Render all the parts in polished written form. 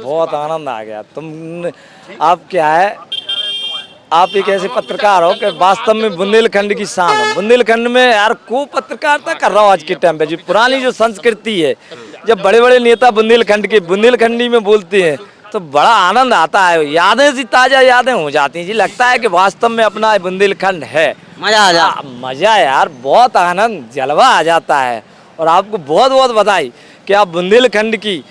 बहुत आनंद आ गया। आप क्या है, आप एक ऐसे पत्रकार हो कि वास्तव में बुंदेलखंड की शान हो। बुंदेलखंड में यार को पत्रकारिता कर रहा हो आज के टाइम पे। जो पुरानी जो संस्कृति है, जब बड़े बड़े नेता बुंदेलखंडी में बोलते हैं तो बड़ा आनंद आता है। यादें सी ताजा यादें हो जाती हैं जी। लगता है कि वास्तव में अपना बुंदेलखंड है। मजा आ जाता। मजा यार, बहुत आनंद, जलवा आ जाता है। और आपको बहुत बहुत बधाई कि आप बुंदेलखंड की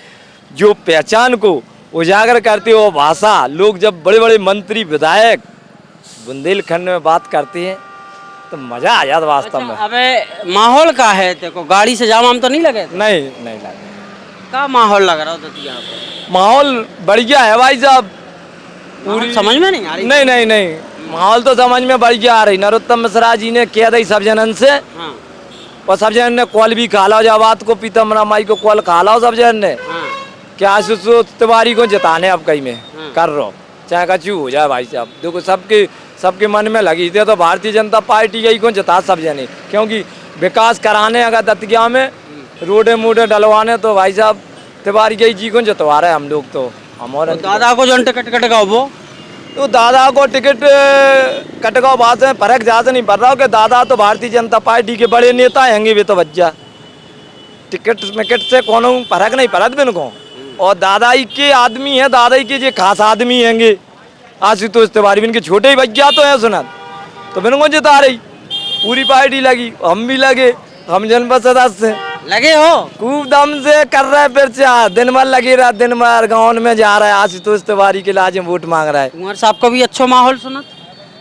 जो पहचान को उजागर करते हो। भाषा, लोग जब बड़े बड़े मंत्री विधायक बुंदेलखंड में बात करते हैं तो मजा आ जाता वास्तव में। अबे माहौल का है, देखो गाड़ी से जाम तो नहीं लगे? नहीं नहीं लगा। का माहौल लग रहा था यहाँ पे? माहौल बढ़िया है भाई साहब। पूरी समझ में नहीं आ रही? नहीं नहीं नहीं, माहौल तो समझ में बढ़िया आ रही। नरोत्तम मिश्रा जी ने कह दी सब जनन से, हाँ। और सब जनन ने कॉल भी खा लो। जब बात को पीतम रामाई को कॉल खा लो सब जनन ने, हाँ। क्या आशीष तिवारी को जिताने अब कहीं में कर रहो, चाहे कचू हो जाए भाई साहब। देखो सबके मन में लगी थी तो भारतीय जनता पार्टी यही को जिता सब जने, क्योंकि विकास कराने अगर दतिया में रोडे मोडे डलवाने तो भाई साहब तिवारी यही जी को जितवा रहे हम लोग। तो हमारे दादा को जो टिकट कटेगा वो तो दादा को टिकट कटगांव बात में फर्क ज्यादा नहीं पड़ रहा हो कि दादा तो भारतीय जनता पार्टी के बड़े नेता हैंगे वे तो बच्चा टिकट मिकट से कोनो फर्क नहीं पड़ा बिन को। और दादाई के आदमी है, दादाई के जो खास आदमी हैंगे आशुतोष तिवारी, इनके छोटे ही बच्चा तो है सुना, तो बिन को जिता रही पूरी पार्टी लगी। हम भी लगे, हम जनपद सदस्य लगे हो, खूब दम से कर रहे प्रचार। दिन भर लगे रहा, दिन भर गाँव में जा रहा है। आशुतोष तिवारी के लाज में वोट मांग रहा है। कुंवर साहब को भी अच्छा माहौल सुना?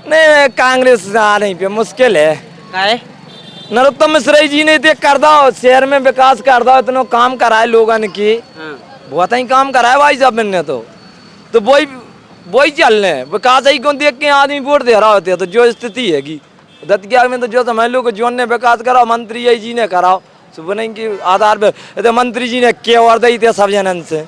नहीं, कांग्रेस नहीं पे मुश्किल है। काहे? नरोत्तम मिश्रा जी ने इतने कर दो, शहर में विकास कर दो, इतना काम कराए लोगन की, बहुत ही काम कराए भाई साहब ने। तो वही चल रहे हैं। विकास ही कौन देख के आदमी वोट दे रहा होते है। तो जो स्थिति है कि दतिया में तो जो समझ लो कि जोन ने विकास कराओ, मंत्री यही जी ने कराओ सुबह के आधार पे। तो मंत्री जी ने क्या और दी थे सब जनन से,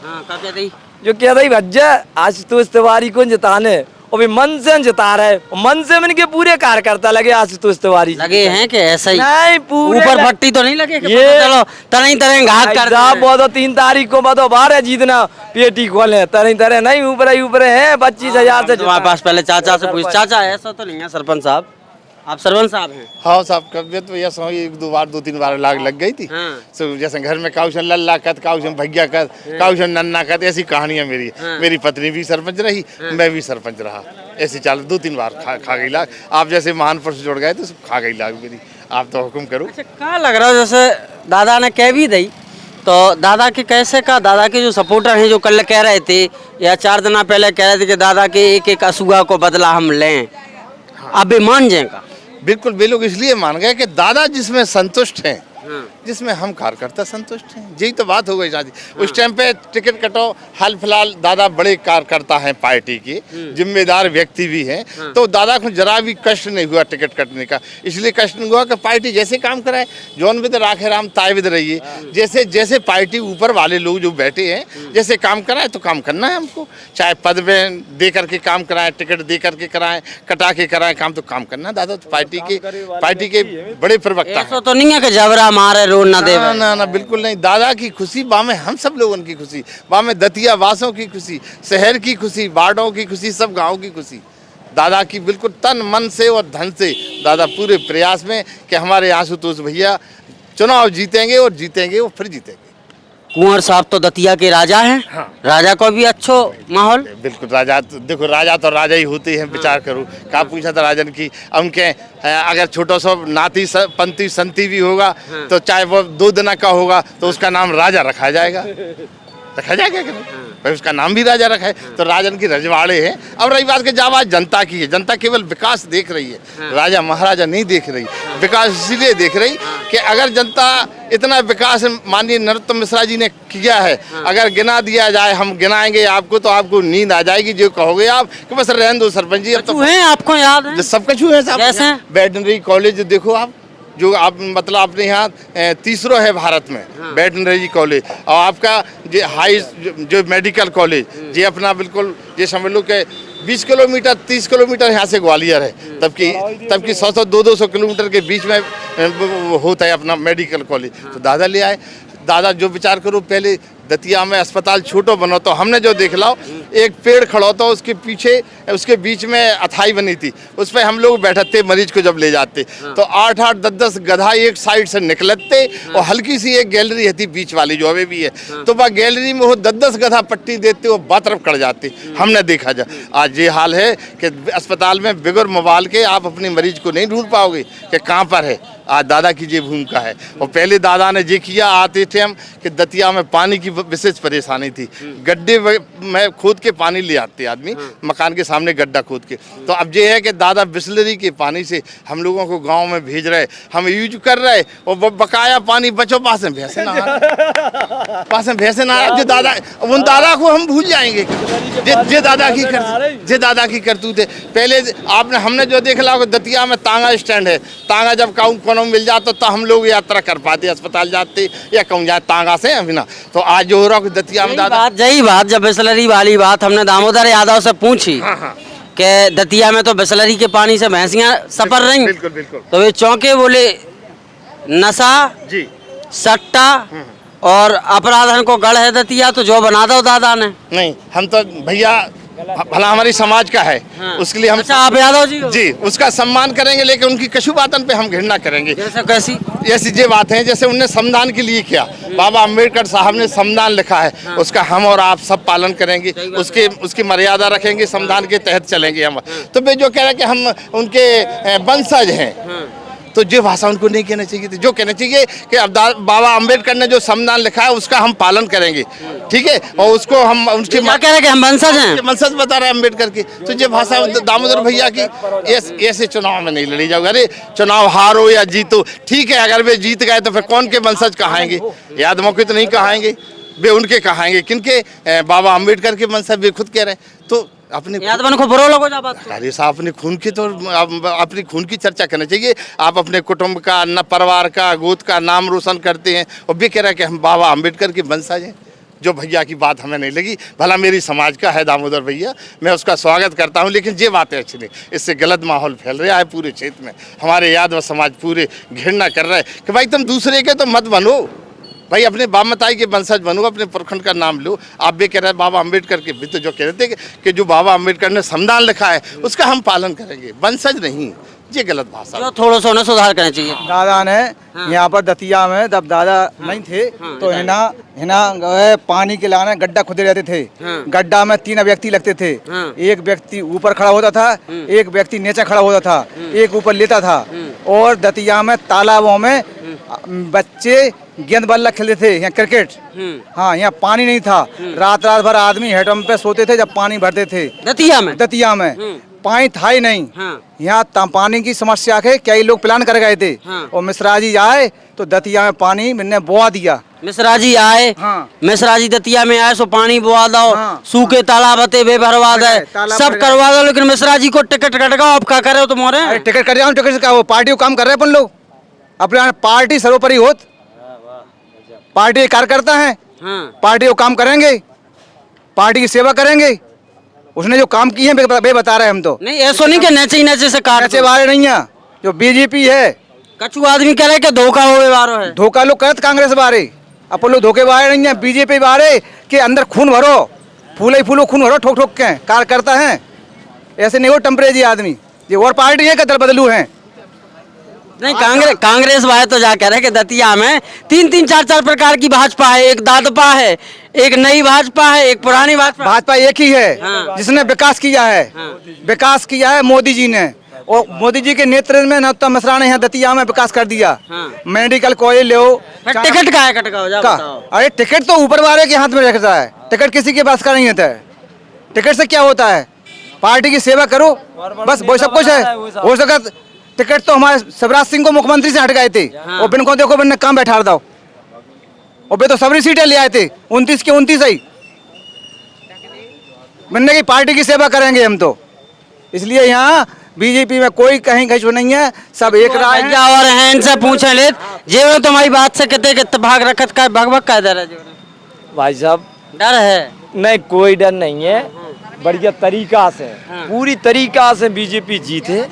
जो कह रही भज्जा आशुतोष तिवारी को जिताने, और भी मन से जिता रहे। मन से इनके पूरे कार्यकर्ता लगे आशुतोष तिवारी लगे हैं कि ऐसा ही? नहीं, पूरे ऊपर भट्टी तो नहीं लगे ये चलो तरह तरह घात कर साहब बहुत 3 तारीख को बतो बाहर है जीतना पेटी खोले तरह तरह नहीं ऊपर है 25,000 से। तुम्हारे पास पहले चाचा से पूछ। चाचा ऐसा तो नहीं है सरपंच साहब, आप सरपंच साहब हैं? हाँ साहब, कबियत तो यह एक दो तीन बार लग गई थी। हाँ। तो जैसे घर में काउशन लल्ला कत, काउशन भैया कत, काउशन नन्ना कत, ऐसी कहानियां मेरी। हाँ। मेरी पत्नी भी सरपंच रही, मैं भी सरपंच रहा। ऐसी चाल 2-3 बार खा गई लाग। आप जैसे महान पुरुष जुड़ गए तो सब खा गई लाग मेरी। आप तो हुक्म करो। अच्छा, क्या लग रहा है जैसे दादा ने कह भी दी तो दादा के कैसे का, दादा के जो सपोर्टर हैं जो कल कह रहे थे या 4 दिन पहले कह रहे थे कि दादा के एक असुआ को बदला हम लें, अब भी मान जाएगा? बिल्कुल, वे लोग इसलिए मान गए कि दादा जिसमें संतुष्ट हैं, जिसमें हम कार्यकर्ता संतुष्ट हैं, यही तो बात हो गई शादी। उस टाइम पे टिकट कटो, हाल फिलहाल दादा बड़े कार्यकर्ता हैं, पार्टी के जिम्मेदार व्यक्ति भी हैं। तो दादा को जरा भी कष्ट नहीं हुआ टिकट कटने का। इसलिए कष्ट नहीं हुआ कि पार्टी जैसे काम कराए, जौन विद राखे राम ताय विद रहिए। जैसे जैसे पार्टी ऊपर वाले लोग जो बैठे हैं जैसे काम कराए तो काम करना है हमको। चाहे पद में दे करके काम कराए, टिकट दे करके कराएं, कटा के कराएं, काम तो काम करना। दादा तो पार्टी के बड़े प्रवक्ता हैं। तो नहीं है कि जबरा मारे रोड ना दे? ना, बिल्कुल नहीं। दादा की खुशी बामे हम सब लोगों की खुशी, बामे दतिया वासों की खुशी, शहर की खुशी, वार्डों की खुशी, सब गाँव की खुशी। दादा की बिल्कुल तन मन से और धन से दादा पूरे प्रयास में कि हमारे आशुतोष भैया चुनाव जीतेंगे और जीतेंगे और फिर जीतेंगे। कुंवर साहब तो दतिया के राजा हैं। हाँ। राजा को भी अच्छो माहौल? बिल्कुल, राजा तो देखो, राजा तो राजा ही होते हैं। विचार करो, कहा पूछा था राजन की, उनके अगर छोटा सा नाती पंथी संती भी होगा तो चाहे वो 2 दिन का होगा तो उसका नाम राजा रखा जाएगा कि नहीं? भाई उसका नाम भी राजा रखा है। तो राजन की रजवाड़े हैं। अब रही बात की जावाज जनता की है, जनता केवल विकास देख रही है, राजा महाराजा नहीं देख रही। विकास इसीलिए देख रही कि अगर जनता इतना विकास माननीय नरोत्तम मिश्रा जी ने किया है, अगर गिना दिया जाए, हम गिनाएंगे आपको तो आपको नींद आ जाएगी। जो कहोगे आप कि बस रहने दो सरपंच जी। अब तो है, आपको याद है सब कुछ है साहब। वेटनरी कॉलेज देखो आप, जो आप मतलब अपने यहाँ तीसरा है भारत में वेटनरी कॉलेज। और आपका जो हाई जो मेडिकल कॉलेज ये अपना बिल्कुल ये समझ लो कि 20 किलोमीटर 30 किलोमीटर यहाँ से ग्वालियर है। तब की 100 200 किलोमीटर के बीच में होता है अपना मेडिकल कॉलेज। तो दादा ले आए। दादा जो विचार करो, पहले दतिया में अस्पताल छोटो बनो तो हमने जो देख लो, एक पेड़ खड़ा तो उसके पीछे उसके बीच में अथाई बनी थी, उस पर हम लोग बैठते मरीज को जब ले जाते तो 8-8 10-10 गधा एक साइड से निकलते और हल्की सी एक गैलरी थी बीच वाली जो अभी भी है, तो वह गैलरी में वो 10-10 गधा पट्टी देते वो बात तरफ कट जाते। हमने देखा जा आज ये हाल है कि अस्पताल में बिगैर मोबाइल के आप अपने मरीज को नहीं ढूंढ पाओगे कि कहाँ पर है। आज दादा की ये भूमिका है और पहले दादा ने ये किया, आते थे हम कि दतिया में पानी की विशेष परेशानी थी, गड्ढे में खोद के पानी ले आते आदमी, मकान के सामने गड्ढा खोद के। तो अब ये है कि दादा बिस्लरी के पानी से हम लोगों को गांव में भेज रहे, हम यूज कर रहे और बकाया पानी बचो पास में भैंसे ना पास में भैंसे ना जो दादा, उन दादा को हम भूल जाएंगे। जे दादा की करतूत है। पहले आपने हमने जो देख ला दतिया में तांगा स्टैंड है, तांगा जब कोनो मिल जाता तो हम लोग यात्रा कर पाते, अस्पताल जाते या कहूँ जाए तांगा से अभी ना। तो आज जो हो रहा है दतिया में दादा यही बात जब बिस्लरी वाली बात हमने दामोदर यादव से पूछी कि दतिया में तो बिस्लरी के पानी से भैंसियां सफर रही, बिल्कुल बिल्कुल, तो वे चौंके, बोले नशा जी सट्टा और अपराधन को गढ़ है दतिया, तो जो बना दो दादा ने। नहीं, हम तो भैया भला हमारी समाज का है, उसके लिए हम अच्छा आप यादव जी हो? जी उसका सम्मान करेंगे, लेकिन उनकी कशु बातन पे हम घृणा करेंगे। जैसे कैसी? ऐसी ये बात है जैसे उनने संविधान के लिए किया, बाबा अम्बेडकर साहब ने संविधान लिखा है, उसका हम और आप सब पालन करेंगे, उसकी मर्यादा रखेंगे, संविधान के तहत चलेंगे हम। तो वे जो कह रहे कि हम उनके वंशज हैं, तो जो भाषा उनको नहीं कहना चाहिए थी। जो कहना चाहिए कि अब बाबा अम्बेडकर ने जो संविधान लिखा है उसका हम पालन करेंगे, ठीक है, और उसको हम उनकी क्या कह रहे कि हम वंशज हैं, वंशज बता रहे हैं अम्बेडकर की। तो ये भाषा दामोदर भैया की ऐसे चुनाव में नहीं लड़ी जाओगे। अरे चुनाव हारो या जीतो ठीक है, अगर वे जीत गए तो फिर कौन के वंशज कहाएंगे? यादवों के तो नहीं कहाएंगे, वे उनके कहाएंगे। किनके? बाबा अम्बेडकर के वंशज वे खुद कह रहे हैं। तो अपने यादवन को बुरा लगो बात। अरे साहब अपने खून की तो अपनी खून की चर्चा करना चाहिए। आप अपने कुटुंब का, न परिवार का, गोद का नाम रोशन करते हैं और वे कह रहे हैं कि हम बाबा अम्बेडकर के वंशज हैं। जो भैया की बात हमें नहीं लगी, भला मेरी समाज का है दामोदर भैया, मैं उसका स्वागत करता हूं, लेकिन ये बातें अच्छी नहीं। इससे गलत माहौल फैल रहा है पूरे क्षेत्र में। हमारे यादव समाज पूरे घृणा कर रहे हैं कि भाई तुम दूसरे के तो मत बनो, भाई अपने बामताई के वंशज बनो, अपने प्रखंड का नाम लो। आप भी कह रहे हैं बाबा अम्बेडकर के भी तो जो कह रहे थे कि जो बाबा अम्बेडकर ने संविधान लिखा है उसका हम पालन करेंगे, वंशज नहीं। ये गलत भाषा, जो थोड़ा सा उन्हें सुधार करना चाहिए। दादा ने यहाँ पर दतिया में जब दादा नहीं थे तो हिना पानी के लाने गड्ढा खुदे रहते थे। गड्ढा में 3 व्यक्ति लगते थे, एक व्यक्ति ऊपर खड़ा होता था, एक व्यक्ति नीचे खड़ा होता था, एक ऊपर लेता था। और दतिया में तालाबों में बच्चे गेंद बल्ला खेलते थे, यहाँ क्रिकेट। हाँ, यहाँ पानी नहीं था, रात भर आदमी हेडम पे सोते थे जब पानी भरते थे दतिया में पानी था ही नहीं। यहाँ पानी की समस्या के कई लोग प्लान कर गए थे और मिश्रा जी आए तो दतिया में पानी मैंने बुआ दिया। मिश्रा जी आए, मिश्रा जी दतिया में आए सो पानी बुआ दो, सूखे तालाब वे भरवा दे, सब करवा दो, लेकिन मिश्रा जी को टिकट कटकाओ। अब क्या करे हो तुम्हारे? टिकट कट जाओ, टिकट से क्या वो पार्टी को काम कर रहे हैं अपन लोग, अपने पार्टी सर्वोपरि होत, पार्टी कार्यकर्ता है, पार्टी को काम करेंगे, पार्टी की सेवा करेंगे। उसने जो काम किए हैं वे बता रहे हैं। हम तो नहीं ऐसा नहीं कि नचे से काट बारे नहीं है, जो बीजेपी है कछु आदमी कह रहे कि धोखा हो बारो है। धोखा लोग करत कांग्रेस बारे, अपन लोग धोखे बारे नहीं है। बीजेपी बारे के अंदर खून भरो, फूले फूलो खून भरो, ठोक ठोक के कार्यकर्ता है, ऐसे नहीं हो टेम्परेरी आदमी। ये और पार्टी है कि दल बदलू है? नहीं, कांग्रेस वाले तो जा कह रहे कि दतिया में 3-3, 4-4 प्रकार की भाजपा है, एक दादपा है, एक नई भाजपा है, एक पुरानी भाजपा। भाजपा एक ही है जिसने विकास किया है, विकास किया है मोदी जी ने, और मोदी जी के नेतृत्व में नरोत्तम मिश्रा ने यहाँ दतिया में विकास कर दिया। मेडिकल कॉलेज लो, टिकट का है कटका? अरे टिकट तो ऊपर वाले के हाथ में रखता है, टिकट किसी के पास का नहीं होता है। टिकट से क्या होता है? पार्टी की सेवा करो, बस वो सब कुछ है। हो सका टिकट तो हमारे शिवराज सिंह को मुख्यमंत्री से हट गए थे और बिन को देखो बिन काम बैठा दो, और वे तो सबरी सीटें ले आए थे 29 के 29 ही। बनने की पार्टी की सेवा करेंगे हम तो, इसलिए यहाँ बीजेपी में कोई कहीं कहीं नहीं है, सब एक राय है। और हैं इनसे पूछे ले जेवर तुम्हारी बात से कहते कि भाग रखत का भगभग का डर है? भाई साहब डर है? नहीं, कोई डर नहीं है, बढ़िया तरीका से, पूरी तरीका से बीजेपी जीते।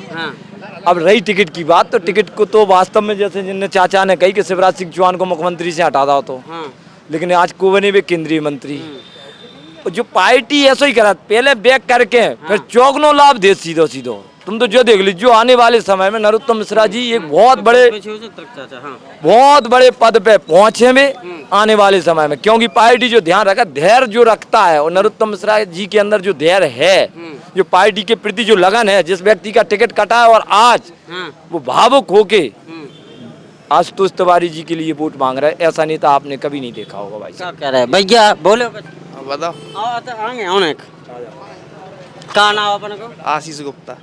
अब रही टिकट की बात, तो टिकट को तो वास्तव में जैसे जिनने चाचा ने कही कि शिवराज सिंह चौहान को मुख्यमंत्री से हटा दो, लेकिन आज को बने वे केंद्रीय मंत्री। जो पार्टी ऐसा ही करा, पहले बैक करके फिर चौगनो लाभ दे सीधो सीधो। तुम तो जो देख लीजिए, जो आने वाले समय में नरोत्तम मिश्रा जी एक बहुत बड़े पद पे पहुंचे में आने वाले समय में, क्योंकि पार्टी जो ध्यान रखा, धैर्य जो रखता है, और नरोत्तम मिश्रा जी के अंदर जो धैर्य है, जो पार्टी के प्रति जो लगन है, जिस व्यक्ति का टिकट कटा है और आज वो भावुक होके आशुतोष तिवारी जी के लिए वोट मांग रहा है, ऐसा नेता आपने कभी नहीं देखा होगा भाई। क्या कह रहे हैं भैया, बोले बताओ। क्या नाम अपन को? आशीष गुप्ता।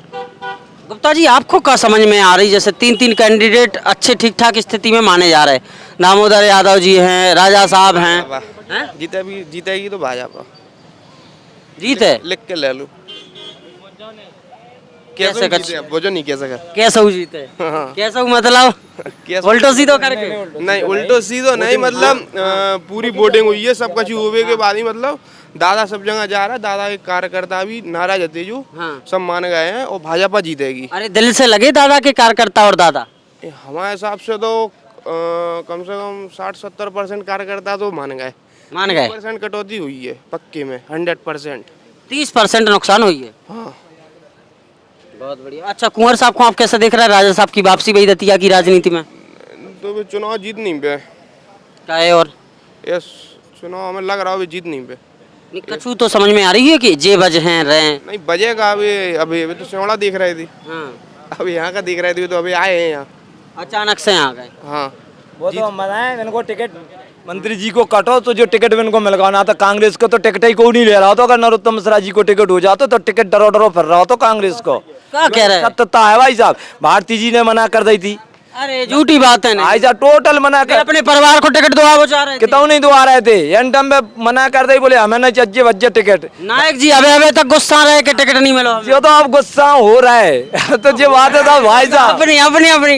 गुप्ता जी, आपको क्या समझ में आ रही, जैसे तीन कैंडिडेट अच्छे ठीक ठाक स्थिति में माने जा रहे हैं, दामोदर यादव जी हैं, राजा साहब हैं, जीतेगी तो भाजपा। जीत है, लिख के ले लो। कैसे वो जो नहीं कह सका। कैसे जीते? कैसे मतलब उल्टो सीधो करके? नहीं, उल्टो सीधो नहीं, मतलब पूरी वोटिंग हुई है, सब कुछ हुए के बाद ही मतलब दादा सब जगह जा रहा है। दादा के कार्यकर्ता भी नाराज होते जो सब मान गए हैं और भाजपा जीतेगी। अरे दिल से लगे दादा के कार्यकर्ता और दादा? हमारे हिसाब से तो कम से कम 60-70% कार्यकर्ता तो मान गए। 30% कटौती हुई है पक्के में, 100%। 30% नुकसान हुई है। हाँ, बहुत बढ़िया। अच्छा, कुंवर साहब को आप कैसे देख रहे हैं, राजा साहब की वापसी वही दतिया की राजनीति में? तो वे चुनाव जीत नहीं पे। क्या है? और ये चुनाव हमें लग रहा है जीत नहीं पे। कछु तो समझ में आ रही है कि जे बज हैं रहे। नहीं बजेगा अभी तो सिमड़ा देख रहे थे। अभी यहाँ का देख रहे थे, तो अभी आए हैं यहाँ, अचानक से यहाँ गए। हाँ, वो तो हम बताएं, इनको टिकट मंत्री जी को कटो तो जो टिकट भी इनको मिल गया ना, तो कांग्रेस को तो टिकट ही को नहीं ले रहा हो। तो अगर नरोत्तम मिश्रा जी को टिकट हो जाता तो टिकट डरो फिर रहा हो तो कांग्रेस को। क्या कह रहे हैं? सत्यता है भाई साहब, भारती जी ने मना कर दी थी। अरे झूठी बात है। भाई साहब टोटल मना कर, अपने परिवार को टिकट दो चाह रहे थे। कितना नहीं दुआ रहे थे, एंड टाइम में मना कर दे, बोले हमें नहीं चाहिए बच्चे टिकट। नायक जी अबे तक गुस्सा रहे कि टिकट नहीं मिला। जो तो आप गुस्सा हो रहा है तो जो बात है तो भाई साहब अपनी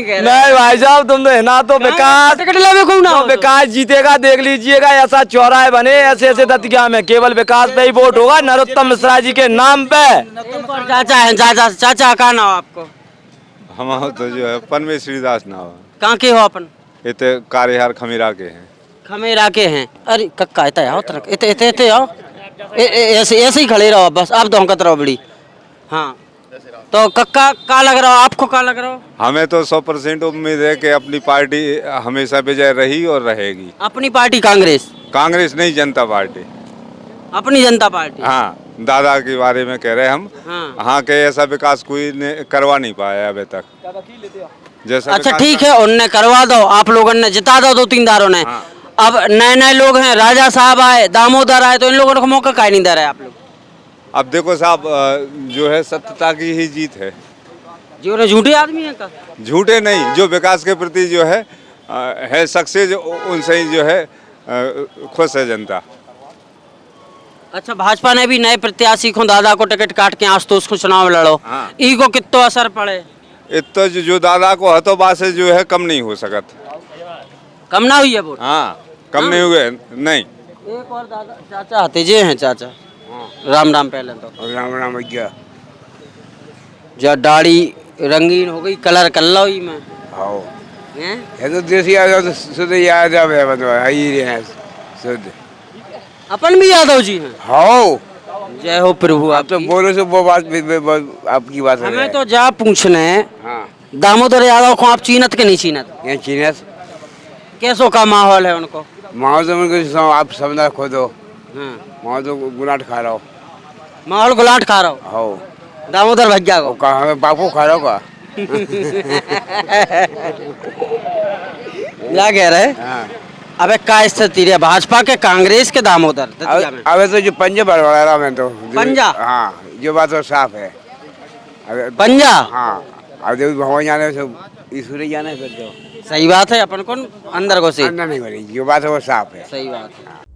नहीं भाई साहब, तुम तो है ना, तो विकास टिकट ले तो विकास जीतेगा, देख लीजिएगा। ऐसा चौराहे बने ऐसे दतिया में, केवल विकास पे ही वोट होगा, नरोत्तम मिश्रा जी के नाम पे। चाचा है, चाचा का नाम आपको? हम तो जो है पनवे श्रीदास नाम है। कहाँ के हो अपन? इतने कार्यहार खमीरा के हैं। खमेरा के हैं। अरे कक्का इते आओ, तरक इते आओ, ऐसे ही खड़े रहो बस, आप धोखत रहो बड़ी। हाँ, तो कक्का का लग रहा हो आपको? का लग रहा हो? हमें तो 100% उम्मीद है कि अपनी पार्टी हमेशा विजय रही और रहेगी। अपनी पार्टी कांग्रेस? कांग्रेस नहीं, जनता पार्टी। अपनी जनता पार्टी? हाँ, दादा के बारे में कह रहे हैं हम। हाँ के ऐसा विकास कोई ने करवा नहीं पाया अभी तक जैसा। अच्छा ठीक है, उनने करवा दो, आप लोगों ने जिता दो 2-3 दारों ने। अब नए लोग हैं, राजा साहब आए, दामोदर आए, तो इन लोगों को मौका काहे नहीं दे रहे आप लोग? अब देखो साहब, जो है सत्यता की ही जीत है। जो ने झूठे आदमी है का? झूठे नहीं, जो विकास के प्रति जो है सक्सेस, उनसे ही जो है खुश है जनता। अच्छा, भाजपा ने भी नए प्रत्याशी को, दादा को टिकट काट के आशुतोष को चुनाव लड़ो। हाँ। ई को कितना असर पड़े? इतना जो दादा को हतोबा से जो है कम नहीं हो सकत। कम ना हुई है वोट? हाँ, कम नहीं हुए नहीं। एक और दादा चाचा आते जे हैं, चाचा राम राम। पहले तो राम राम भैया। जब दाढ़ी रंगीन हो गई, कलर कर लो ही में। हाँ, हैं? ये तो देसी यादव शुद्ध यादव है, मतलब ही रहे हैं शुद्ध। अपन भी यादव जी हैं। हाँ, जय हो प्रभु। आप तो बोलो से वो बात आपकी बात है। हमें तो जा पूछने, हाँ, दामोदर यादव को आप चीनत के नहीं चीनत? ये चीनस कैसो का माहौल है उनको? माहौल तो उनको आप समझा खोदो। हाँ। माहौल तो गुलाट खा रहा हो। माहौल गुलाट खा रहा हो हाँ, दामोदर भैया को? कहा हमें बापू खा रहा हो का? क्या कह रहे? हाँ, अबे का स्थिति है भाजपा के, कांग्रेस के, दामोदर दतिया में? अब तो जो पंजा बढ़वा रहा मैं तो पंजा? हाँ, जो बात तो साफ है। अब पंजा? हाँ, अब जब भगवान जाने से ईश्वर जाने फिर तो सही बात है, अपन को अंदर को से अंदर नहीं बनी, जो बात है वो साफ है। सही बात है।